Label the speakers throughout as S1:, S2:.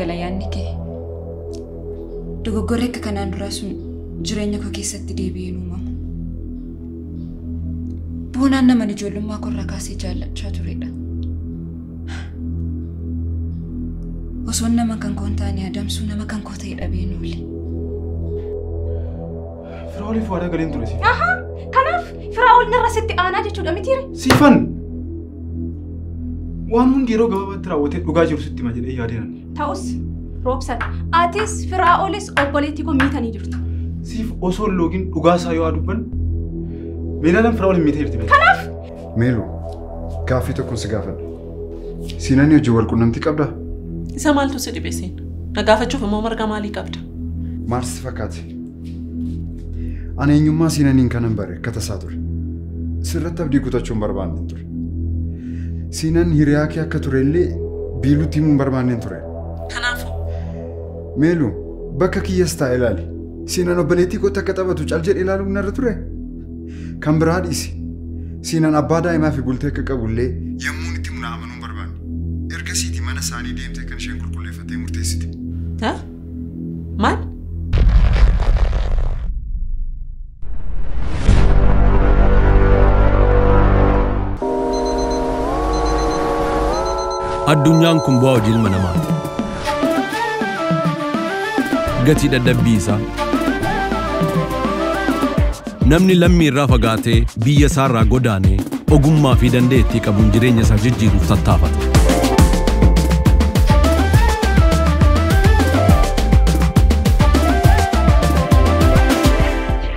S1: gala yaanni kee. Dogoggoree akka kanaan duraa sun jireenya koo keessatti deebi'ee uumamu. Boonaan nama ijoollummaa korraa kaasee jaallachaa turedha. Osoon nama kan koo hin taane adamsuu nama kan koo ta'e dhabeen oole.
S2: Firaa'oliif waadaa galeen ture siif.
S1: Kanaaf Firaa'ol narra sitti aanaa jechuudha mitiire.
S2: Siifan! Waan hundi yeroo gabaabaatti raawwatee dhugaa jiru sitti hima jedhee yaadeen.
S1: Ta'us roobsan atis Firaa'olis obboleettii koo miitanii jirtu.
S2: Siif osoo loogiin dhugaa isaa yoo dubban meelaan Firaa'ol hin miitee jirti.
S1: Kanaaf
S3: Meelu gaaffii tokkoon si gaafadha. Siinanii hojii wal quunnamtii qabdaa?
S4: Isa maaltu si dhibe siin? Na gaafachuuf immoo marga maalii qabda?
S3: Maal si fakkaate? Ani eenyummaa siinaniin kanan bare akka tasaa ture. Sirratti abdii kutachuun barbaanneen ture. Siinan hiriyaa kee akka turellee biiluutti himuun barbaanneen ture.
S4: Kanaafuu?
S3: Meelu bakka kiyyas taa'e ilaali. Siinan obboleettii kootti akka taphatu cal jedhe ilaaluun narra ture. Kan biraa dhiisi. Siinan abbaa daa'imaa fi bultee akka qabullee yemmuu itti muna amanuun barbaanne. Ergasiiti mana isaanii deemtee kan isheen qulqulleeffattee murteessite.
S4: Maal?
S5: Addunyaan kun bu'aa hojii ilma namaati. Gatii dadhabbii isaa. Namni lammii irraa fagaatee biyya isaa irraa godaanee ogummaa fi dandeettii qabuun jireenya isaa jijjiiruuf tattaafata.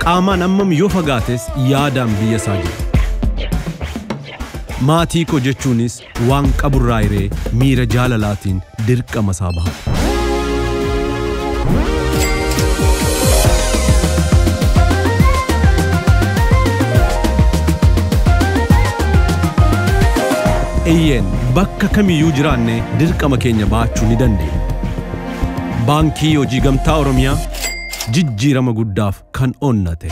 S5: Qaamaan ammam yoo fagaates yaadaan biyya isaa jira. Maatii koo jechuunis waan qaburraa hiree miira jaalalaatiin dirqama isaa baha. Eeyyeen bakka kamiyyuu jiraanne dirqama keenya baachuu ni dandeenya. Baankii Hojii Gamtaa Oromiyaa jijjiirama guddaaf kan onnate.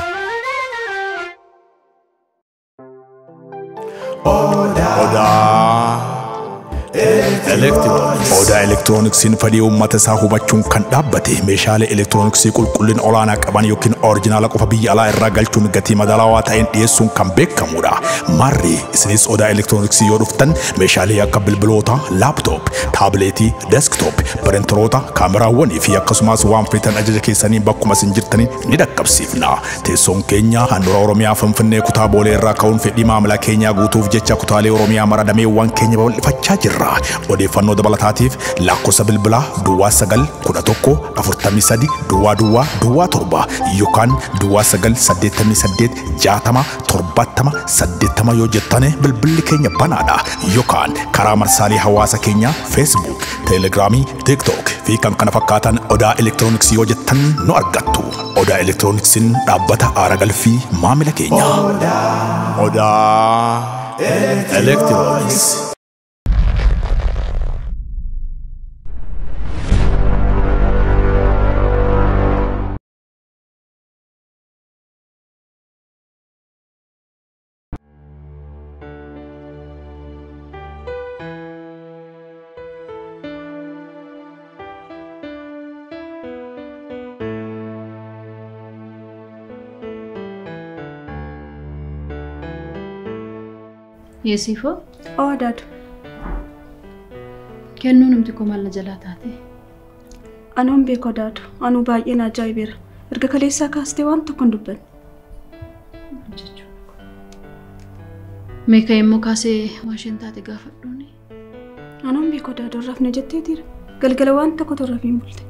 S6: Odaa elektirooniksiin fedhii uummata isaa hubachuun kan dhaabbate meeshaalee elektirooniksii qulqullina olaanaa qaban yookiin orijinaala qofa biyya alaa irraa galchuun gatii madaalawaa ta'een dhiyeessuun kan beekamudha. Marri isinis odaa elektirooniksii yoo dhuftan meeshaalee akka bilbiloota, laaptoop, taabileetii, deesktoop, pirinteroota, kaameraawwanii fi akkasumas waan feetan ajaja keessanii bakkuma isin jirtaniin ni dhaqqabsiifna. Teessoon keenya handhuura Oromiyaa Finfinnee kutaa Boolee irraa ka'uun fedhii maamila keenyaa guutuuf jecha kutaalee Oromiyaa mara dameewwan keenya babal'ifachaa jirra. Odeeffannoo dabalataatiif lakkoofsa bilbilaa Duwwaa 911 43 Duwwaa 7 yookaan Duwwaa 988 60 70 80 yoo jettane bilbilli keenya banaadha. Yookaan karaa marsaalee hawaasa keenyaa Facebook, Telegiraamii, TikTok fi kan kana fakkaatan odaa elektirooniksii yoo jettan nu argattu. Odaa elektirooniksiin dhaabbata aara galfii maamila keenya. Odaa elektirooniksii.
S7: Yesifo?
S8: Dad.
S7: Kennu numti ko malla jalaataate.
S8: Anon beeko Dad. Anu baay'een ajaa'ibera. Erga kaleessaa kaastee waan tokko hin dubbanne.
S7: Meeqa immoo kaasee waan isheen taate gaafadhuuni.
S8: Anon beeko Dad. Rafne jetteetiira. Galgala waan tokko torrafiin bulte.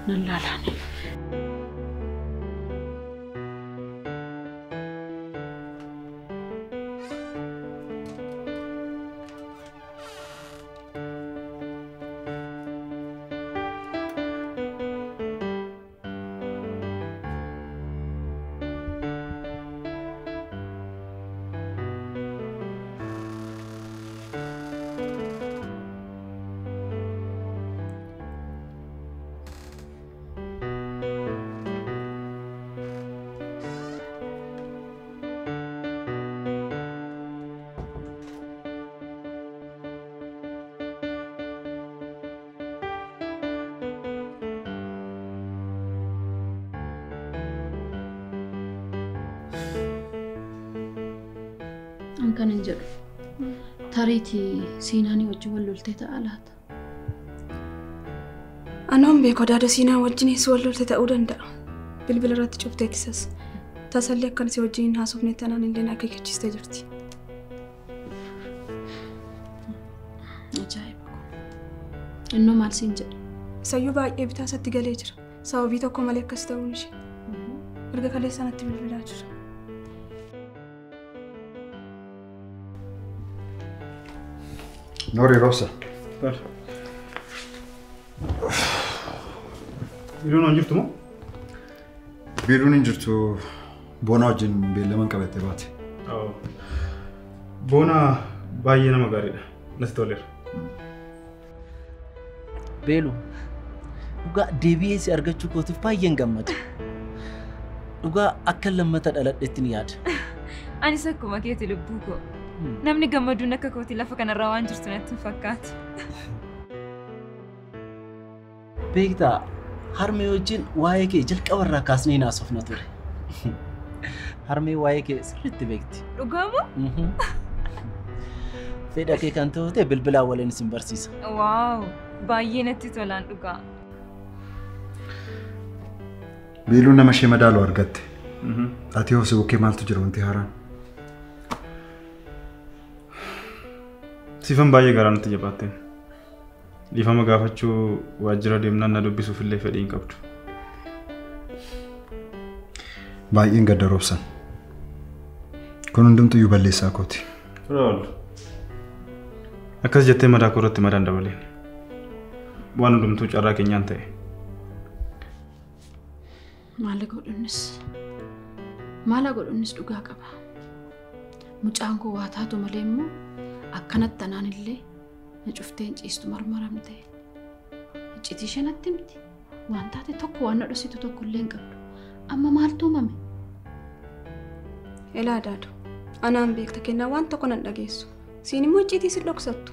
S7: Nan laalaane. kan hin jedhu. Tariitii Siinaanii wajjin wal loltee ta'a laata?
S8: Anoon beekoo daada Siinaa wajjinis wal lolte ta'uu danda'a. Bilbila irratti cuftee ittisas. Tasallee akkanis wajjin haasofnee tanaan illee akeekkachiistee jirti.
S7: Ajaa'iba! Innoo maal siin jedha?
S8: Sayyuu baay'ee bitaa isatti galee jira. Sababii tokko malee akkas ta'uun ishee. Erga kalee sanatti bilbilaa jira.
S3: Noori Rosa.
S2: Biiruun hin jirtu moo?
S3: Biiruun hin jirtu. Boona wajjin beellaman qabattee baate.
S2: Boona baay'ee nama gaariidha. Natti toleera.
S9: Beelu. Dhugaa deebi'ee si argachuu kootiif baay'een gammada. Dhugaa akka lammata dhaladhetti ni yaada.
S1: Anis akkuma keeti lubbuu koo. Namni gammaduun akka kooti lafa kanarraa waan jirtu natti hin fakkaatu.
S9: Beektaa harmee wajjin waa'ee kee jalqabarraa kaasnee naasofna ture. Harmee waa'ee kee sirriitti beekti.
S1: Dhugaamoo?
S9: Fedha kee kan ta'e bilbilaan waliin isin barsiisa.
S1: Waaw! Baay'ee natti tolaan dhugaa.
S3: Biiluun nama ishee madaaluu argatte. Ati hoo si bukkee maaltu jira wanti haaraan?
S2: Sifan baay'ee garaa natti jabaatteen. Dhiifama gaafachuu waajjira deemnaan na dubbisuuf illee fedhii hin qabdu.
S3: Baay'een gadda roobsan. Kun hundumtuu iyyuu balleessaa kooti.
S2: Raawul. Akkas jettee madaa koo irratti madaan dabaleen. Waan hundumtuu carraa keenyaan ta'e.
S7: Maal godhunnis dhugaa qaba. Mucaan koo waa taatu malee immoo akkanatti anaan illee na cufteen ciistu marmaramte. Iccitii shanatti miti. Waan taate tokko waan na dhositu tokko illee hin qabdu. Amma maaltu uumame?
S8: Elaa daadu. Anaan beekta kennaa waan tokko nan dhageessu. Siin immoo iccitii si dhoksattu.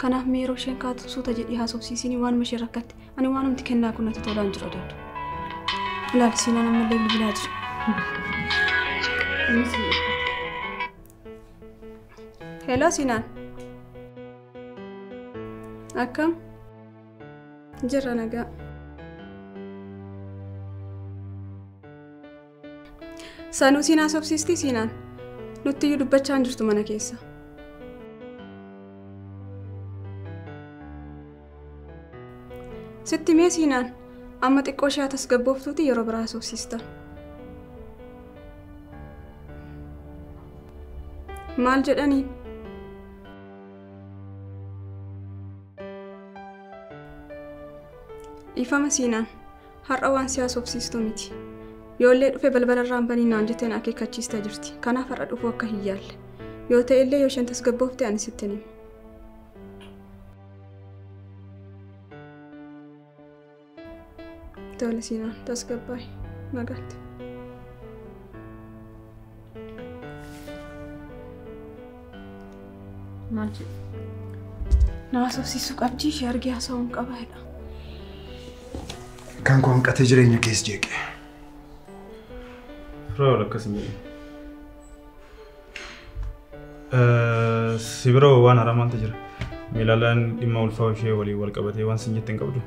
S8: Kanaaf meeroo isheen kaatu suuta jedhii haasofsiisini waan ishee rakkatte. Ani waan humti kennaa kun natti tolaan jira daadu. Ilaali Siinaan ammallee bilbilaa jira. Hello Siinaan. Akkam? Jirra nagaa. Sanuu Siinaa sobsiisti Siinaan. Nutti iyyuu dubbachaa hin jirtu mana keessa. Sitti mee Siinaan amma xiqqoo ishee tasgabbooftuuti yeroo biraa sobsiista. Maal jedhanii? Ifama Siinaan har'a waan si haasofsiistu miti. Yoollee dhufe balbalarraan banii naan jetteen akeekkachiistee jirti. Kanaaf har'a dhufuu akka hin yaalle. Yoo ta'e illee yoo isheen tasgabboofte ani sitti hima. Tole Siinaan tasgabbaa'i nagaatti.
S7: Maal jedhu?
S8: Na haasofsiisuu qabdii ishee argee haasa'uun qaba jedha.
S3: Kan koo hanqatee jireenya keessa jeeqe.
S2: Raawul akkas hin jedhu. Si biroo waan haaraa maaltu jira? Miilaalaan dhimma ulfaa ishee waliin wal qabatee waan sin jette hin qabdu.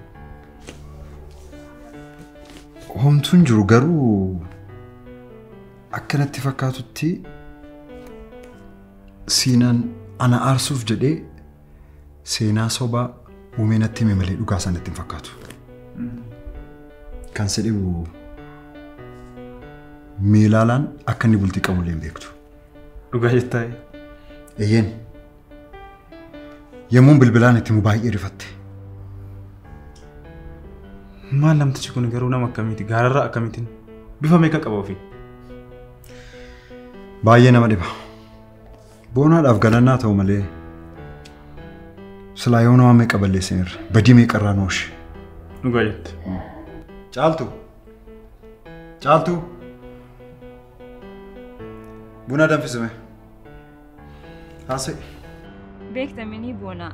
S3: Homtuun jiru garuu akkanatti fakkaatutti Siinaan ana aarsuuf jedhee seenaa sobaa uumee natti hime malee dhugaa sanatti hin fakkaatu. Kan si dhibu miilaalaan akka inni bultii qabullee hin beektu.
S2: Dhugaa jettaayi?
S3: Eeyyeen. Yemmuun bilbilaan itti himu baay'ee rifatte.
S2: Maal namtichi kun garuu nama akkamiiti? Gaararraa akkamiitiin? Bifa meeqa qaba ofii?
S3: Baay'ee nama dhiba. Boonaadhaaf galannaa ta'u malee silaa yoo nama meeqa balleessinirra badii meeqarraa nooshi.
S2: Dhugaa jette.
S3: Caaltu. Caaltu. Buna danfisime. Haasa'e.
S1: Beektamini boonaa.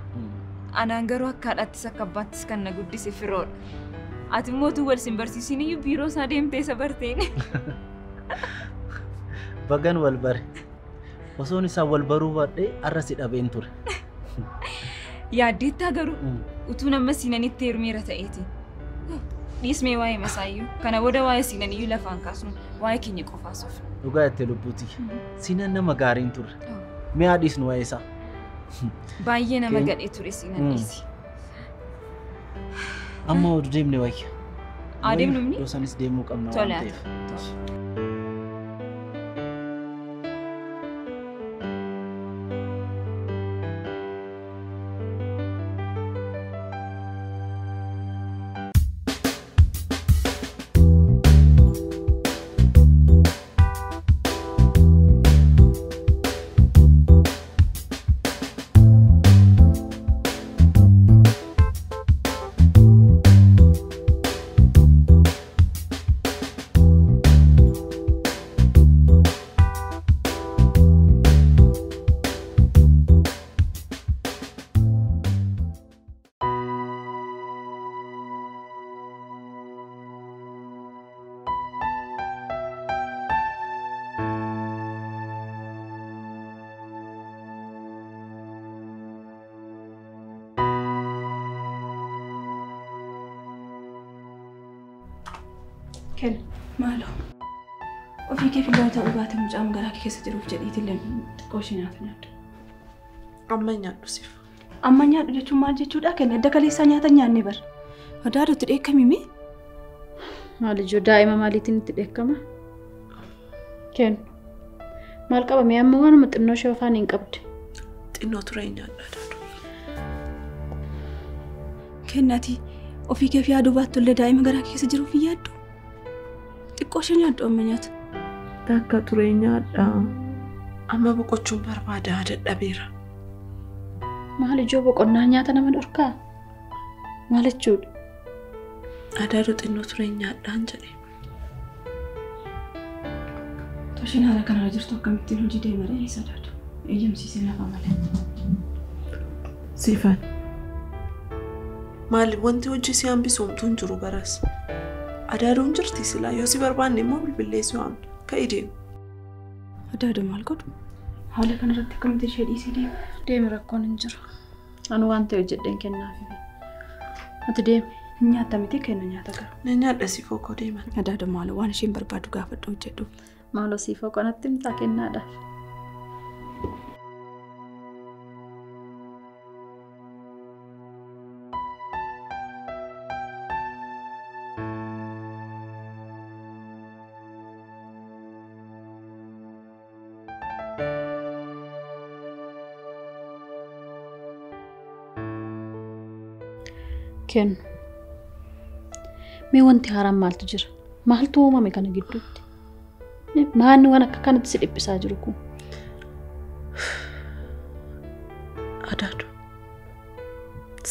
S1: Anaan garuu akka haadhattis akka abbaattis kan na guddise firoodha. Ati immoo utuu wal sin barsiisin iyyuu biiroo isaa deemtee isa barteen.
S9: Bagan wal bare. osoon isaa wal baruu badhee arrasi dhabeen ture.
S1: Yaaddeettaa garuu utuu nama siinanitti heerumeera ta'eeti. Dhiismee waa'ee masaayyuu kana booda waa'ee siinaniyyuu lafaan kaasnu waa'ee keenya qofaasuuf.
S9: Dhugaa itti lubbuuti. Siinan nama gaariin ture. Mi'a dhiisnu waa'ee isaa.
S1: Baay'ee nama gadhee ture siinan dhiisi.
S9: Amma oduu deemne wayya.
S1: Adeemnu mini?
S9: Doosanis deemuu qabna waan ta'eef.
S8: Ken, maalo. Ofii kee filaa ta'uu baate mucaan garaa kee keessa jiruuf jedhiiti illee xiqqoo ishee nyaata nyaaddu.
S4: Amma nyaadhu siif.
S8: Amma nyaadhu jechuun maal jechuudha? Ken edda kaleessaa nyaata nyaanne bar. Adaaduutti dheekkamimi?
S7: Maal ijoo daa'ima maaliitiin itti dheekkama? Ken, maal qabame amma waanuma xinnoo ishee afaan hin qabde.
S4: Xinnoo ture nyaadha Adaadu.
S8: Kennati ofii kee fi yaaduu baattu illee daa'ima garaa kee keessa jiruuf yaaddu. Xiqqoo ishee nyaaddu amma nyaata.
S4: Takka ture nyaadha. Amma boqochuun barbaada dadhabeera.
S7: Maal ijoo boqonnaa nyaata nama dhorkaa? Maal jechuudha?
S4: Adaadu xinnoo ture nyaadhaan jedhe.
S8: Toshiin haala kanarra jirtu akkamittiin hojii deemaree isa Adaadu. Eeyyamsiisee lafa malee.
S4: Siifan. Maali wanti hojii si hambisuumtu hin jiru baras. Adaaduun jirti silaa yoo si barbaanne immoo bilbilleessi waan ka'ii deemu.
S8: Adaadu maal godhu? Haala kanarratti akkamitti ishee dhiisee deema?
S7: Deemi rakkoon hin jiru. Anu waan ta'e hojjedheen kennaafi. Ati deemi.
S8: Nyaata miti kenna nyaata garuu.
S4: Na nyaadha siifoo koo deeman.
S8: Adaadu maalo waan isheen barbaadu gaafadhu hojjedhu.
S7: Maaloo siifoo kanatti himtaa kennaadhaaf. Ken, mee wanti haaraan maaltu jira? Maaltu uumame kana gidduutti? Maanni waan akka kanatti si dhiphisaa jiru kun?
S4: Adaadu,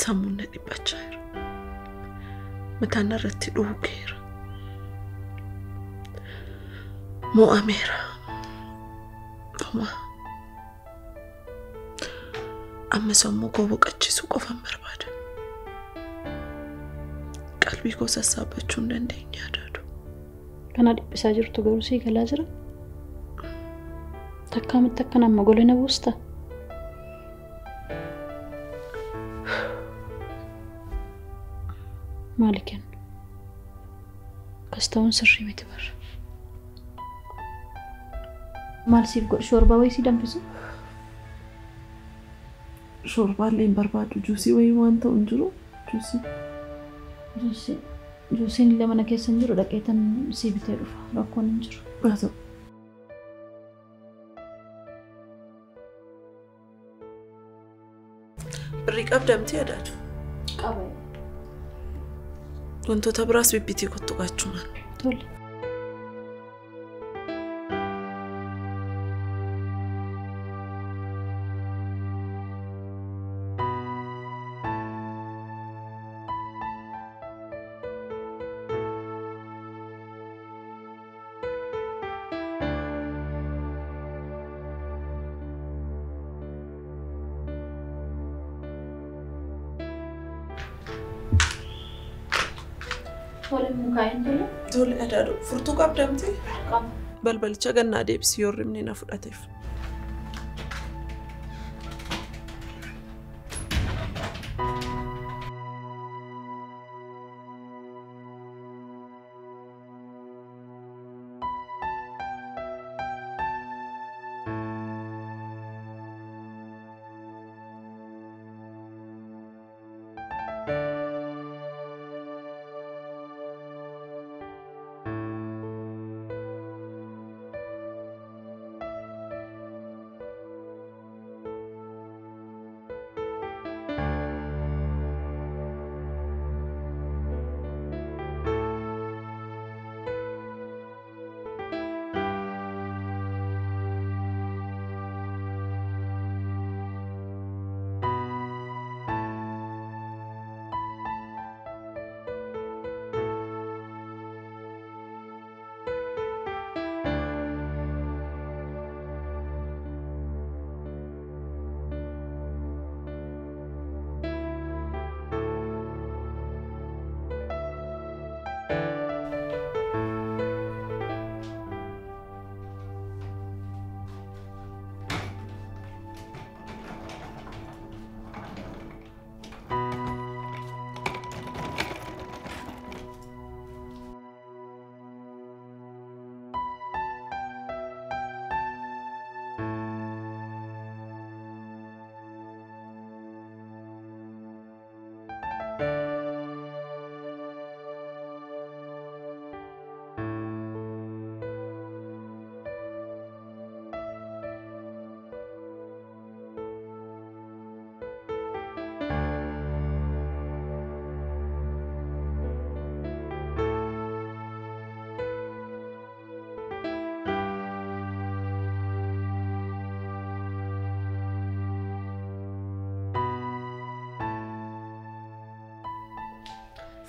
S4: sammuun na dhiphachaa jira. Mataan irratti dhuugeera. Mo'ameera. Amma sammuu koo boqachiisuu qofan barbaada. Qalbii koo sassaabachuu hin dandeenye Adaadu.
S7: Kana dhiphisaa jirtu garuu sii galaa jira? Takkaamitti akkan amma golina buusta? Maali kennu? Akkas ta'uun sirrii miti barra. Maal siif godhu shoorbaa wayii si danfisu?
S4: Shoorbaallee hin barbaadu. Juusii wayii waan ta'u hin jiru?
S7: Juusiin illee mana keessa hin jiru dhaqeetan sii bitee dhufa. Rakkoon hin jiru.
S4: Haa ta'u. Birrii qabdamtee Adaadu?
S7: Qaba.
S4: Wantoota biraas bibbitii kottu qaachumaan.
S7: Tole.
S4: Tole Adaadu, furtuu qabdamtee? Balbalicha gannaa deebisii yoo rimni na fudhateef.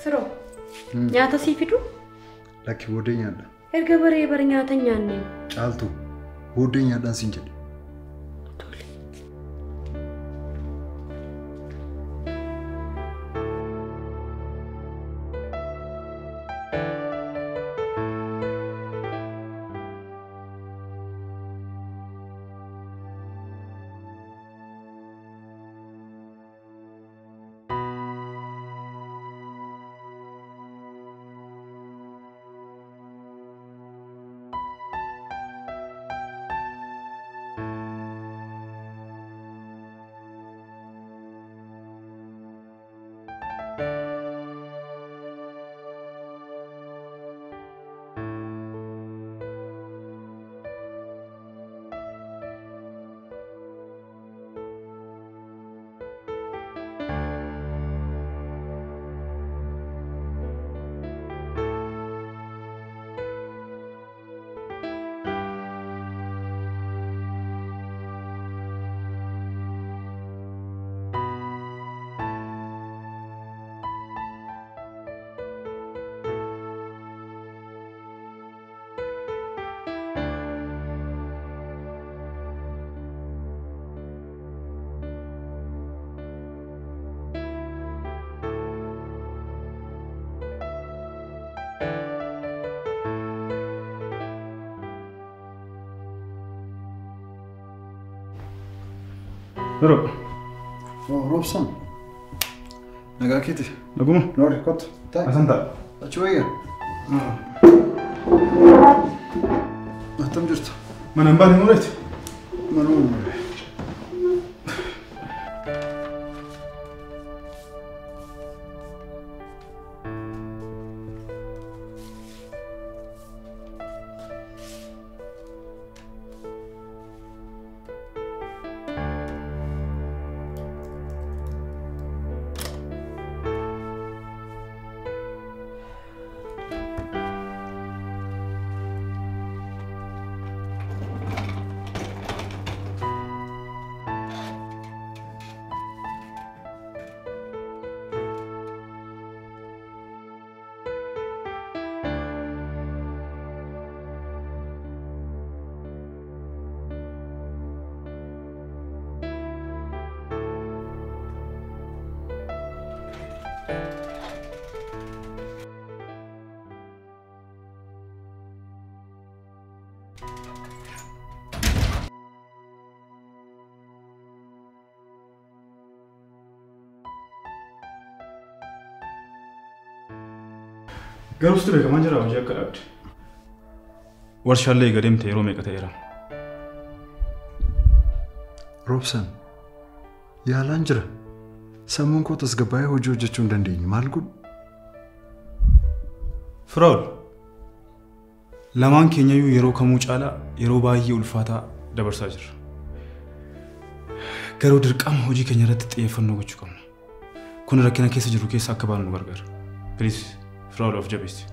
S10: Firoo. Nyaata sii fidu?
S3: Lakki booddee nyaadha.
S10: Erga baree nyaata nyaanne.
S3: Caaltu booddee nyaadhaan siin jedhe.
S2: Rob.
S3: Oh, Robson. Nagaa keeti.
S2: Naguma.
S3: Noori kottu. Taa'e.
S2: Asanta.
S3: Achi wayya. Attam jirtu.
S2: Mana hin baane mureeti.
S3: Manuma mure.
S2: Garuu sitti beekamaan jira hojii akka dhabde. Warshaallee gadeemte yeroo meeqa ta'eera?
S3: Robson, yaalaan jira. Sammuun koo tasgabbaa'ee hojii hojjechuu hin dandeenye maal godhu?
S2: Firaa'ol, lamaan keenyayyuu yeroo kamuu caalaa yeroo baay'ee ulfaataa dabarsaa jirra. Garuu dirqama hojii keenya irratti xiyyeeffannoo gochuu qabna. Kun rakkina keessa jiru keessa akka baanu nu gargaara. Please, Firaa'ol of jabeessi.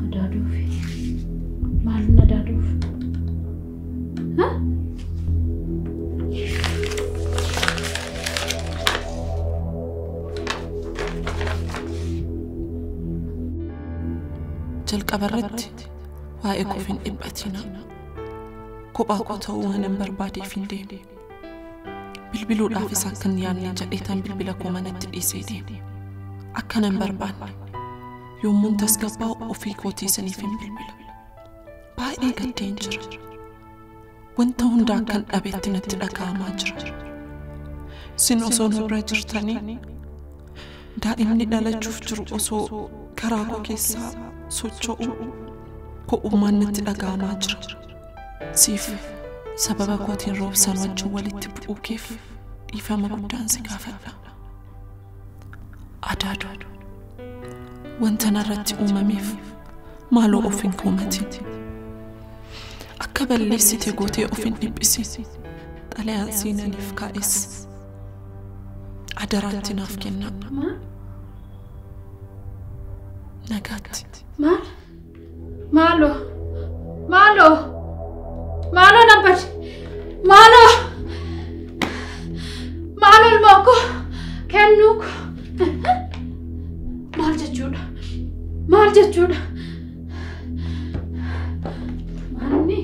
S7: Adaaduuf maalin adaaduuf?
S4: jalqabarratti waa'ee koof hin dhiphatina. Kophaa koo ta'uu waanan barbaadeef hin deemne. Bilbiluudhaafis akkan yaadne jedheetan bilbila koo manatti dhiisee deeme. Akkanan barbaanne yommuun tasgabbaa'u ofii kootii saniif hin bilbila. Baay'ee gaddeen jira. Wanta hunda akkan dhabeetti natti dhaga'amaa jira. Isin osoo na bira jirtanii daa'imni dhalachuuf jiru osoo karaa koo keessaa socho'u ko'ummaan natti dhaga'amaa jira. Siif sababa kootiin roobsan wajjin walitti bu'uu keef dhiifama guddaan si gaafadha. Adaadu wanta narratti uumameef maaloo of hin kuumatin. Akka balleessite gootee of hin dhiphisin. Xalayaan siinaniif kaa'es adaraatti naaf kenna. Nagaatti.
S7: Maaloo nambari maaloo ilmooko kennuuko maal jechuudha manni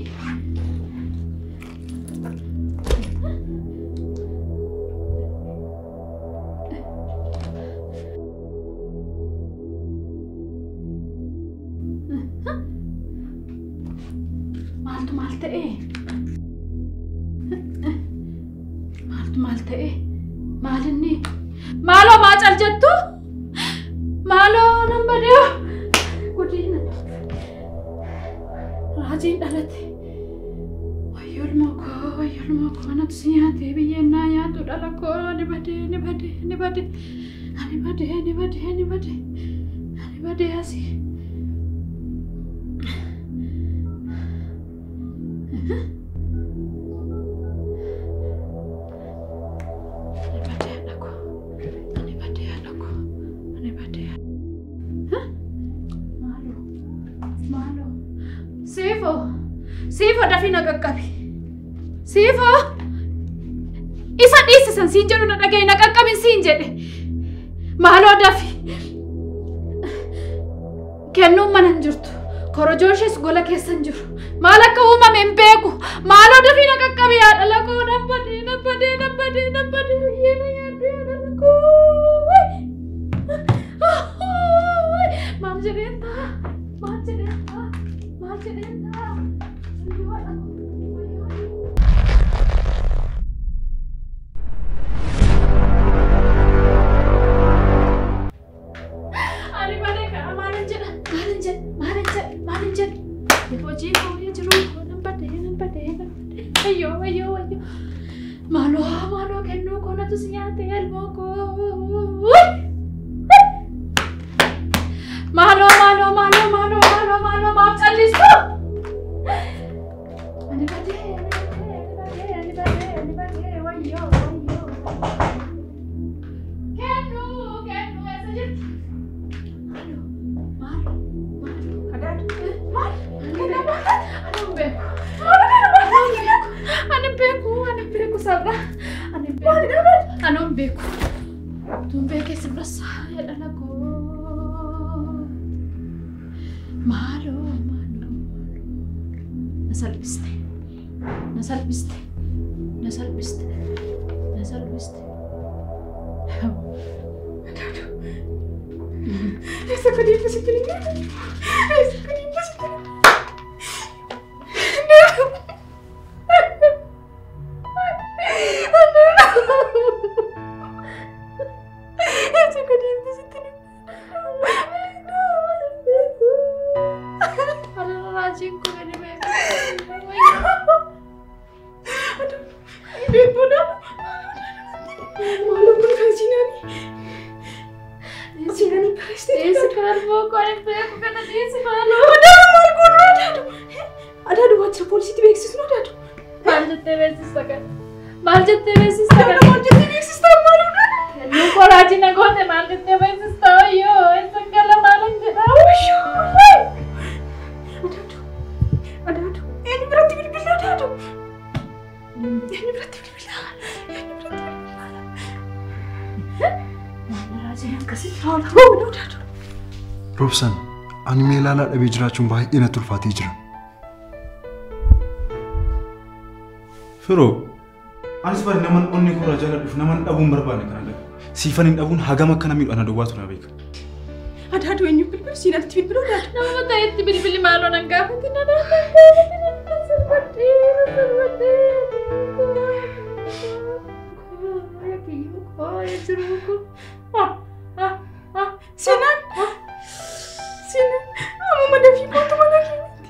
S7: maal ta'e maalinni maaloo maacal jettu maaloo nambadee guddina raajiin dhalate wayyoo ilmooko anatu si nyaatee biyyeenaa nyaatu dhala koo ni badee asii. Sifo dafina qaqqabi. Sifo isa dhiisisan siin jedhu na dhagaye na qaqqabin siin jedhe. Maaloo dafi. Kennuun mana hin jirtu. Korojooshes gola keessa hin jiru. Maal akka uumame hin beeku. Maaloo dafi na qaqqabi yaadha lakoo nabbadee yeena yaaddu yaadha lakoo. Maal jedheen ta'a? Maaloo kennuu koonatu si nyaatee elmoo koo. Maaloo maaf callistu. Ani badee wayyoo. Kennuu eessa jirti? Maaloo. Adaadu. Ani beeku sabra. Anon beeku. Tun beekee si birasa dhala koo. Maaloo. Na salphiste. Eessa ka deemtasitti ni nyaata? Maal jettee beeksista? Kennu koraajina goote maal Maaltu beeksistaa yoo isa gala maalan jedhaa?
S8: Adaatu. Eenyu biratti bilbila Adaatu? Eenyu biratti bilbila?
S3: Roobsan, ani meelaalaa dhabee jiraachuun baay'ee natti ulfaatee jira.
S2: Firoo, anis bari naman onni korraa jaaladhuuf naman dhabuun barbaanne kana dhabu. Siifan hin dhabuun hagam akkana miidhu ana duwwaatu na beeka.
S8: Adaatu eenyu bilbilu siinatti bilbilu Adaatu.
S7: Nama ta'etti bilbili maaloo nan gaafatti na
S8: Sinan, amma dafii kootu mana keessatti.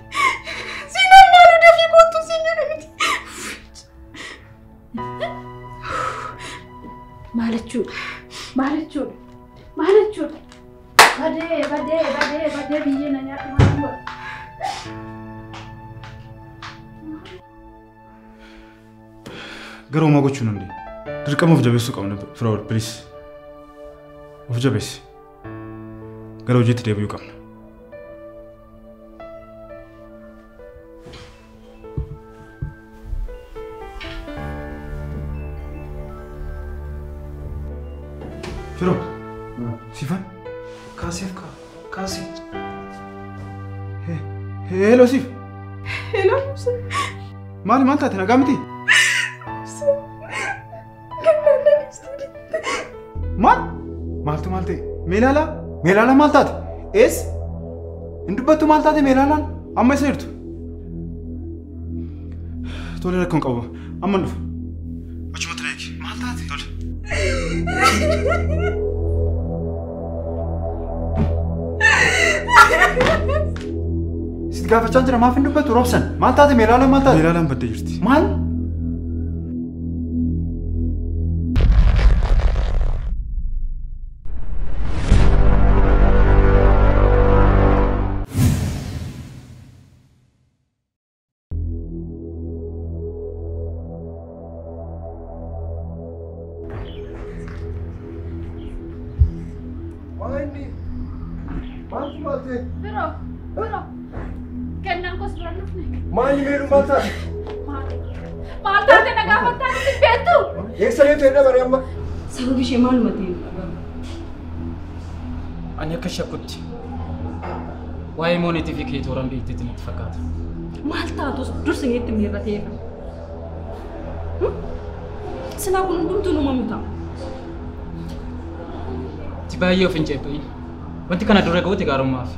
S8: Sinan maaloo dafii kootu sinan miti.
S7: Maal jechuudha? Badee biyyee na nyaatu maal godha?
S2: Garuu homaa gochuu nan dirqama of jabeessuu qabna Firool, please. Of jabeessi. Gara hojiitti deebi'uu qabna. Firool, Siifan, kaasiif kaasii. Hello Siif.
S8: Hello.
S2: Maal taate nagaa miti? Maaltu maal ta'e? Meelaalaa maal taate? Ees? Hin dubbattu maal taate meelaalaan? Amma isa jirtu? Tole rakkoon qabu. Amma dhufu. Achumatti na eegi. Maal taate? Tole. Sitti gaafachaa jira maaf hin dubbattu Roobsan? Maal taate meelaalaan maal taate? Meelaalaan baddee jirti. Maal?
S7: Biro. Kennaan kos biraan dhufne.
S3: Maal meeluu maal taate?
S7: Maal taate na gaafattaa nuti beektu?
S3: Eegsanii ta'e dabare amma.
S8: Sababi ishee maaluma ta'e?
S11: Ani akka shakkutti waa'ee moonitii fi kee tooraan beekteetti natti fakkaata.
S10: Maal taatus dursi itti miirrateera. Silaa kun hundumtuu uumamu ta'a.
S11: Ati baay'ee of hin ceephayin. Wanti kana dura ga'uuti gaarummaaf.